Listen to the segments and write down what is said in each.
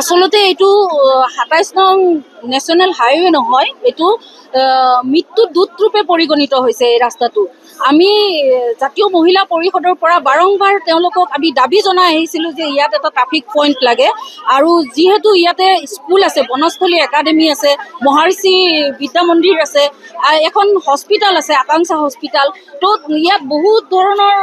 আচলতে এইটো ২৭ নং নেশ্যনেল হাইৱে নহয়, এইটো মৃত্যুৰ দূতৰূপে পৰিগণিত হৈছে এই ৰাস্তাটো। আমি জাতীয় মহিলা পৰিষদৰ পৰা বাৰম্বাৰ তেওঁলোকক আমি দাবী জনাই আহিছিলোঁ যে ইয়াত এটা ট্ৰাফিক পইণ্ট লাগে, আৰু যিহেতু ইয়াতে স্কুল আছে, বনস্থলী একাডেমি আছে, মহাৰ্ষি বিদ্যা মন্দিৰ আছে, এখন হস্পিটেল আছে, আকাংক্ষা হস্পিটেল, তো ইয়াত বহুত ধৰণৰ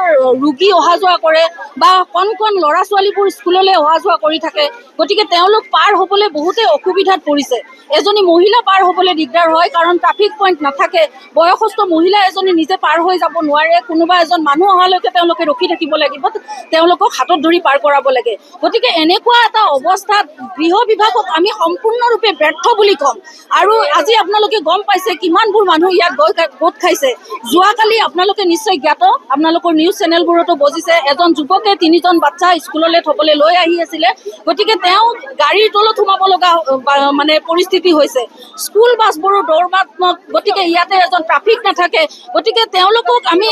ৰোগী অহা যোৱা কৰে বা কণ কণ ল'ৰা ছোৱালীবোৰ স্কুললৈ অহা যোৱা কৰি থাকে। গতিকে তেওঁলোক পাৰ হ'বলৈ বহুতেই অসুবিধাত পৰিছে। এজনী মহিলা পাৰ হ'বলৈ দিগদাৰ হয়, কাৰণ ট্ৰাফিক পইণ্ট নাথাকে। বয়সস্থ মহিলা এজনী নিজে পাৰ হৈ যাব নোৱাৰে, কোনোবা এজন মানুহ অহালৈকে তেওঁলোকে ৰখি থাকিব লাগিব, তেওঁলোকক হাতত ধৰি পাৰ কৰাব লাগে। গতিকে এনেকুৱা এটা অৱস্থাত গৃহ বিভাগক আমি সম্পূৰ্ণৰূপে ব্যৰ্থ বুলি ক'ম। আৰু আজি আপোনালোকে গম পাইছে কিমানবোৰ মানুহ ইয়াত গোট খাইছে। যোৱাকালি আপোনালোকে নিশ্চয় জ্ঞাত, আপোনালোকৰ নিউজ চেনেলবোৰতো বজিছে, এজন যুৱকে ৩জন বাচ্চা স্কুললৈ থবলৈ লৈ আহি আছিলে। গতিকে তেওঁ গাড়ীৰ তলত সোমাব লগা মানে পৰিস্থিতি হৈছে। স্কুল বাছবোৰো দৌৰ্বাত্মক, গতিকে ইয়াতে এজন ট্ৰাফিক নাথাকে। গতিকে তেওঁলোকক আমি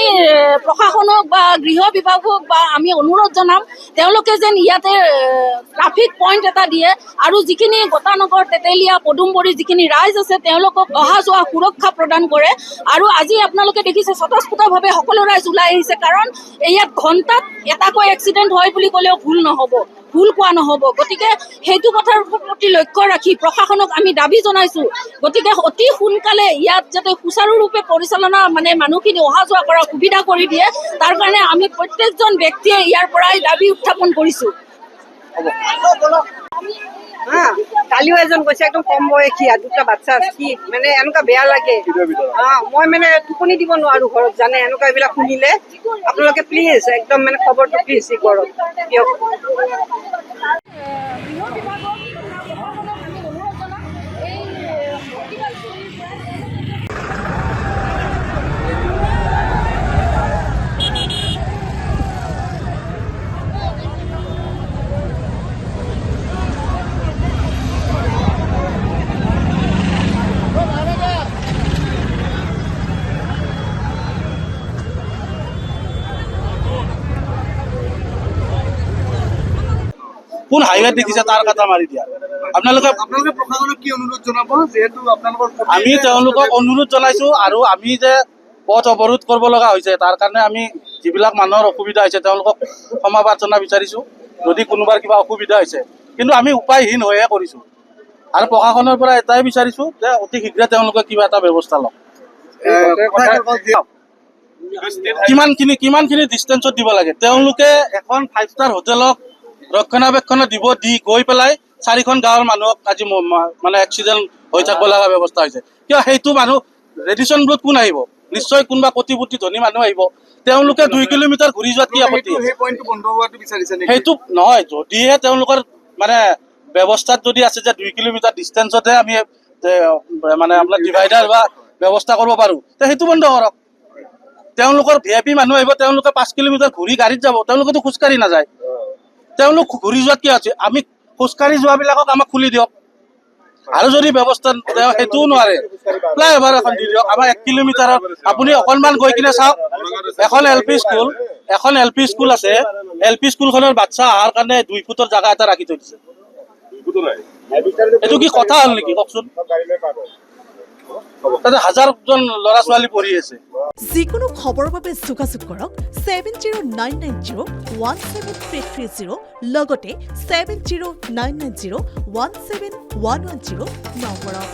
প্ৰশাসনক বা গৃহ বিভাগক বা আমি অনুৰোধ জনাম, তেওঁলোকে যেন ইয়াতে ট্ৰাফিক পইণ্ট এটা দিয়ে, আৰু যিখিনি গতানগৰ, তেতেলীয়া, পদুমবৰী যিখিনি ৰাইজ আছে তেওঁলোকক অহা যোৱা সুৰক্ষা প্ৰদান কৰে। আৰু আজি আপোনালোকে দেখিছে স্বতঃস্ফূৰ্তভাৱে সকলো ৰাইজ ওলাই আহিছে, কাৰণ ইয়াত ঘণ্টাত এটাকৈ এক্সিডেণ্ট হয় বুলি ক'লেও ভুল নহ'ব, ভুল কোৱা নহ'ব। গতিকে সেইটো কথাৰ প্ৰতি লক্ষ্য ৰাখি প্ৰশাসনক আমি দাবী জনাইছোঁ, গতিকে অতি সোনকালে ইয়াত যাতে সুচাৰুৰূপে পৰিচালনা মানে মানুহখিনি অহা যোৱা কৰাৰ সুবিধা কৰি দিয়ে, তাৰ কাৰণে আমি প্ৰত্যেকজন ব্যক্তিয়ে ইয়াৰ পৰাই দাবী উত্থাপন কৰিছোঁ। কালিও এজন গৈছে, একদম কম বয়সীয়া, 2টা বাচ্চা আছে, কি মানে এনেকুৱা বেয়া লাগে। মই মানে টোপনি দিব নোৱাৰো ঘৰত, জানে এনেকুৱা এইবিলাক শুনিলে। আপোনালোকে প্লিজ একদম মানে খবৰটো প্লিজ কৰক দিয়ক। কোন হাইৱে দেখিছে তাৰ কথা মাৰি দিয়া। আপোনালোকে প্ৰশাসনক কি অনুৰোধ জনাব, যিহেতু আপোনালোকৰ আমি তেওঁলোকক অনুৰোধ জনাইছো, আৰু আমি যে পথ অৱৰোধ কৰিব লগা হৈছে তাৰ কাৰণে আমি যিবিলাক মানুহৰ অসুবিধা হৈছে তেওঁলোকক ক্ষমা প্ৰাৰ্থনা বিচাৰিছো, যদি কোনোবাৰ কিবা অসুবিধা হৈছে। কিন্তু আমি উপায়হীন হৈহে কৰিছো, আৰু প্ৰশাসনৰ পৰা এটাই বিচাৰিছো যে অতি শীঘ্ৰে তেওঁলোকে কিবা এটা ব্যৱস্থা লওক। কিমানখিনি ডিষ্টেঞ্চত দিব লাগে, তেওঁলোকে এখন 5 ষ্টাৰ হোটেলক ৰক্ষণাবেক্ষণ দিব দি গৈ পেলাই 4খন গাঁৱৰ মানুহক আজি মানে এক্সিডেণ্ট হৈ থাকিব লগা ব্যৱস্থা হৈছে। কিয় সেইটো মানুহ ৰেডিশ্যন বোৰত কোন আহিব? নিশ্চয় কোনোবা কোটিপতি ধনী মানুহ আহিব। তেওঁলোকে 2 কিলোমিটাৰ ঘূৰি যোৱাত কি আপত্তি? সেইটো নহয়, যদিহে তেওঁলোকৰ মানে ব্যৱস্থাত যদি আছে যে 2 কিলোমিটাৰ ডিষ্টেঞ্চতে আমি মানে আপোনাৰ ডিভাইডাৰ বা ব্যৱস্থা কৰিব পাৰোঁ, সেইটো বন্ধ কৰক। তেওঁলোকৰ VIP মানুহ আহিব, তেওঁলোকে 5 কিলোমিটাৰ ঘূৰি গাড়ীত যাব, তেওঁলোকেতো খোজকাঢ়ি নাযায়। তেওঁলোক ঘূৰি যোৱাত কি আছে? আমি খোজকাঢ়ি যোৱাবিলাকক আমাক খুলি দিয়ক, আৰু যদি ব্যৱস্থা সেইটোও নোৱাৰে, ফ্লাইঅভাৰ এখন দি দিয়ক। আমাৰ 1 কিলোমিটাৰত আপুনি অকণমান গৈ কিনে চাওক, এখন LP স্কুল আছে, LP স্কুলখনৰ বাচ্চা অহাৰ কাৰণে 2 ফুটৰ জাগা এটা ৰাখি থৈ দিছে। এইটো কি কথা হ'ল নেকি কওকচোন? তাতে 1000জন ল'ৰা ছোৱালী পঢ়ি আছে। যিকোনো খবৰৰ বাবে যোগাযোগ কৰক 7099017330 লগতে 7099017110 নম্বৰত।